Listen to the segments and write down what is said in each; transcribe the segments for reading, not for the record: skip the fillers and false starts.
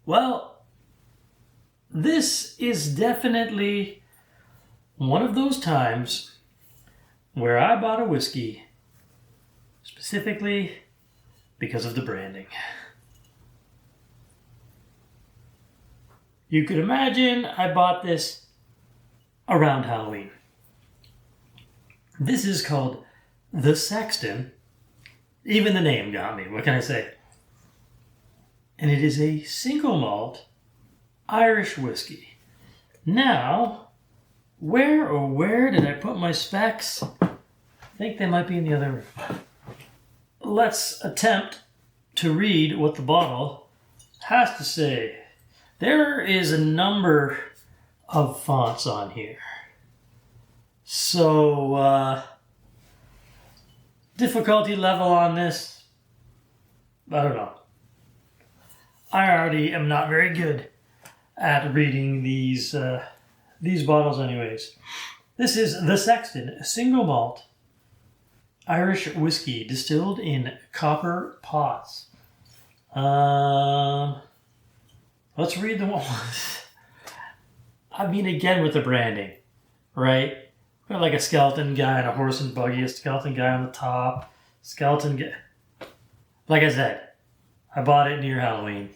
Well, this is definitely one of those times where I bought a whiskey specifically because of the branding. You could imagine I bought this around Halloween. This is called the Sexton. Even the name got me. What can I say? And it is a single malt Irish whiskey. Now, where did I put my specs? I think they might be in the other room. Let's attempt to read what the bottle has to say. There is a number of fonts on here. So, difficulty level on this, I don't know. I already am not very good at reading these bottles anyways. This is the Sexton, a single malt Irish whiskey distilled in copper pots. Let's read the one. I mean, again with the branding, right? Got like a skeleton guy and a horse and buggy, a skeleton guy on the top, skeleton guy. Like I said, I bought it near Halloween.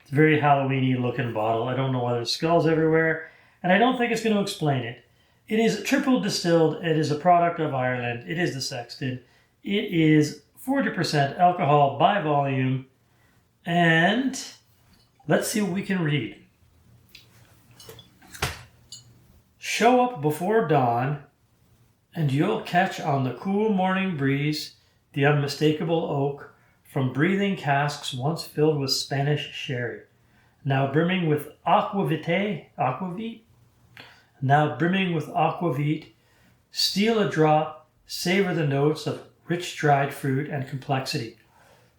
It's a very Halloween-y looking bottle. I don't know why there's skulls everywhere, and I don't think it's going to explain it. It is triple distilled. It is a product of Ireland. It is the Sexton. It is 40% alcohol by volume, and let's see what we can read. Show up before dawn, and you'll catch on the cool morning breeze the unmistakable oak from breathing casks once filled with Spanish sherry, now brimming with aquavit, steal a drop, savor the notes of rich dried fruit and complexity.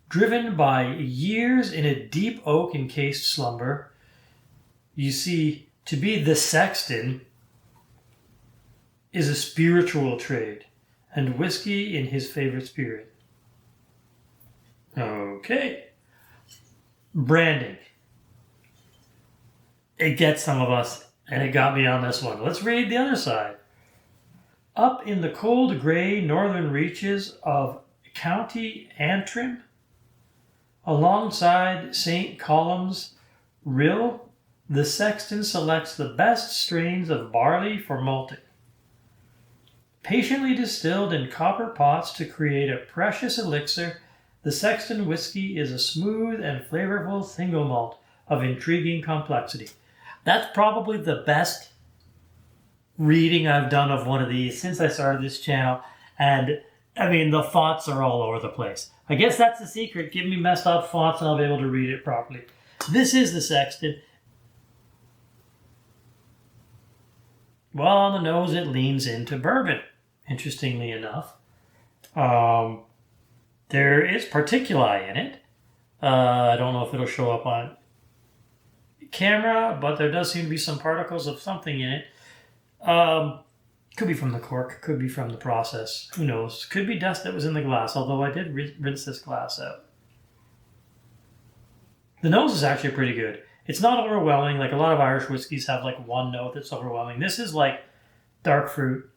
Driven by years in a deep oak-encased slumber, you see, to be the Sexton is a spiritual trade, and whiskey in his favorite spirit. Okay. Branding. It gets some of us, and it got me on this one. Let's read the other side. Up in the cold grey northern reaches of County Antrim, alongside St. Colum's Rill, the Sexton selects the best strains of barley for malting. Patiently distilled in copper pots to create a precious elixir, the Sexton whiskey is a smooth and flavorful single malt of intriguing complexity. That's probably the best reading I've done of one of these since I started this channel. And, I mean, the fonts are all over the place. I guess that's the secret. Give me messed up fonts and I'll be able to read it properly. This is the Sexton. Well, on the nose, it leans into bourbon, interestingly enough. There is particuli in it. I don't know if it'll show up on camera, but there does seem to be some particles of something in it. Could be from the cork, could be from the process. Who knows? Could be dust that was in the glass, although I did rinse this glass out. The nose is actually pretty good. It's not overwhelming. Like a lot of Irish whiskeys have like one note that's overwhelming. This is like dark fruit,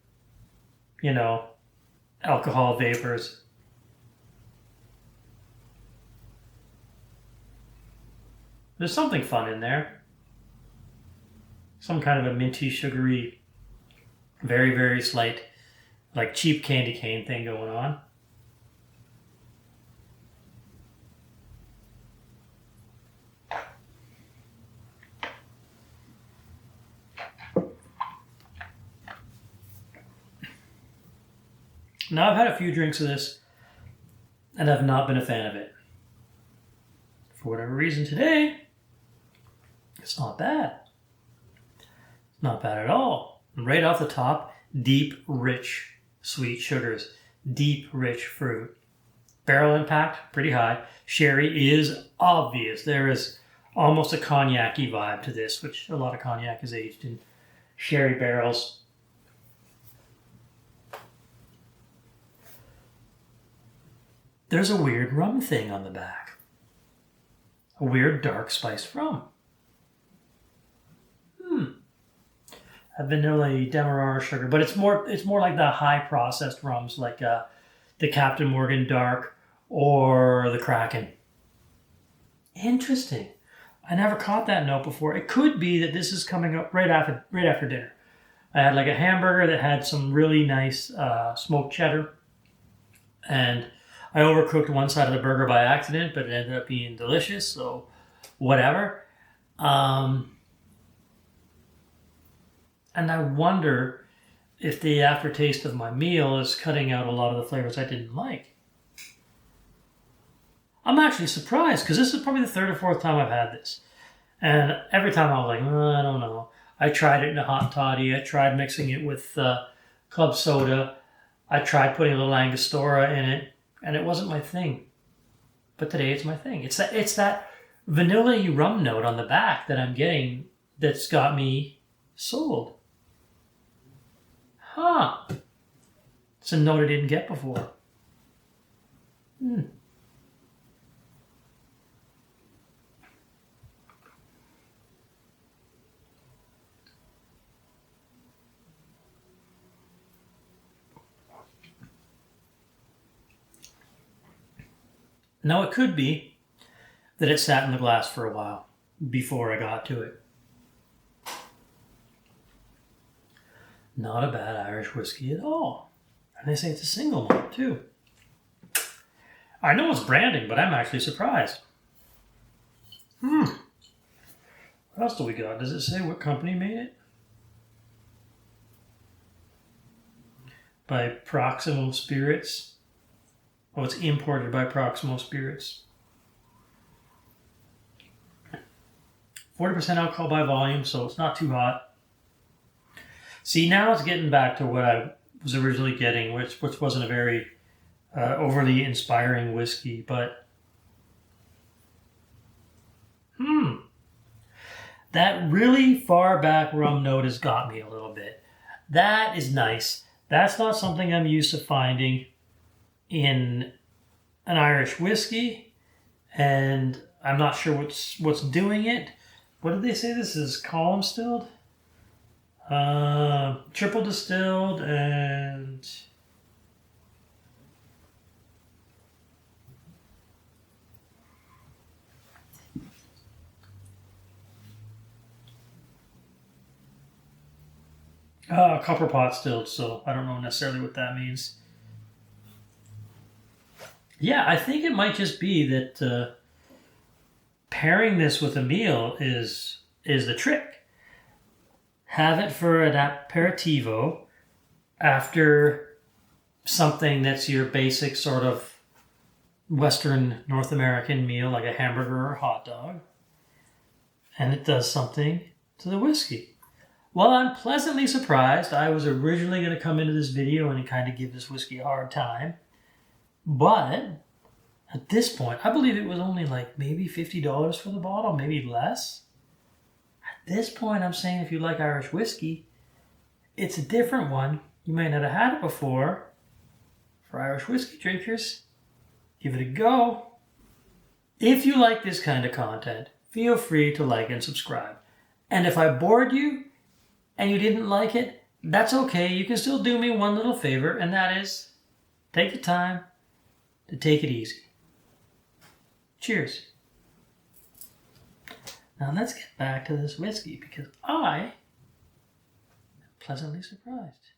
alcohol vapors. There's something fun in there. Some kind of a minty, sugary, very, very slight, like cheap candy cane thing going on. Now, I've had a few drinks of this, and I've not been a fan of it. For whatever reason today, it's not bad. It's not bad at all. Right off the top, deep, rich, sweet sugars. Deep, rich fruit. Barrel impact, pretty high. Sherry is obvious. There is almost a cognac-y vibe to this, which a lot of cognac is aged in sherry barrels. There's a weird rum thing on the back. a weird dark spiced rum. A vanilla demerara sugar, but it's more like the high processed rums, like the Captain Morgan Dark or the Kraken. Interesting. I never caught that note before. It could be that this is coming up right after dinner. I had like a hamburger that had some really nice smoked cheddar, and I overcooked one side of the burger by accident, but it ended up being delicious, so whatever. And I wonder if the aftertaste of my meal is cutting out a lot of the flavors I didn't like. I'm actually surprised, because this is probably the third or fourth time I've had this. And every time I was like, I don't know. I tried it in a hot toddy. I tried mixing it with club soda. I tried putting a little Angostura in it, and it wasn't my thing. But today it's my thing. It's that vanilla-y rum note on the back that I'm getting that's got me sold. Huh. It's a note I didn't get before. Now, it could be that it sat in the glass for a while before I got to it. Not a bad Irish whiskey at all. And they say it's a single malt, too. I know it's branding, but I'm actually surprised. What else do we got? Does it say what company made it? By Proximo Spirits. Oh, it's imported by Proximo Spirits. 40% alcohol by volume, so it's not too hot. See, now it's getting back to what I was originally getting, which wasn't a very overly inspiring whiskey, but that really far back rum note has got me a little bit. That is nice. That's not something I'm used to finding in an Irish whiskey, and I'm not sure what's doing it. What did they say this is? Column distilled? Triple distilled and copper pot stilled, so I don't know necessarily what that means. Yeah, I think it might just be that pairing this with a meal is the trick. Have it for an aperitivo after something that's your basic sort of Western North American meal, like a hamburger or a hot dog. And it does something to the whiskey. Well, I'm pleasantly surprised. I was originally going to come into this video and kind of give this whiskey a hard time. But at this point, I believe it was only like maybe $50 for the bottle, maybe less. At this point, I'm saying if you like Irish whiskey, it's a different one. You may not have had it before. For Irish whiskey drinkers, give it a go. If you like this kind of content, feel free to like and subscribe. And if I bored you and you didn't like it, that's okay. You can still do me one little favor, and that is take the time to take it easy. Cheers. Now let's get back to this whiskey because I am pleasantly surprised.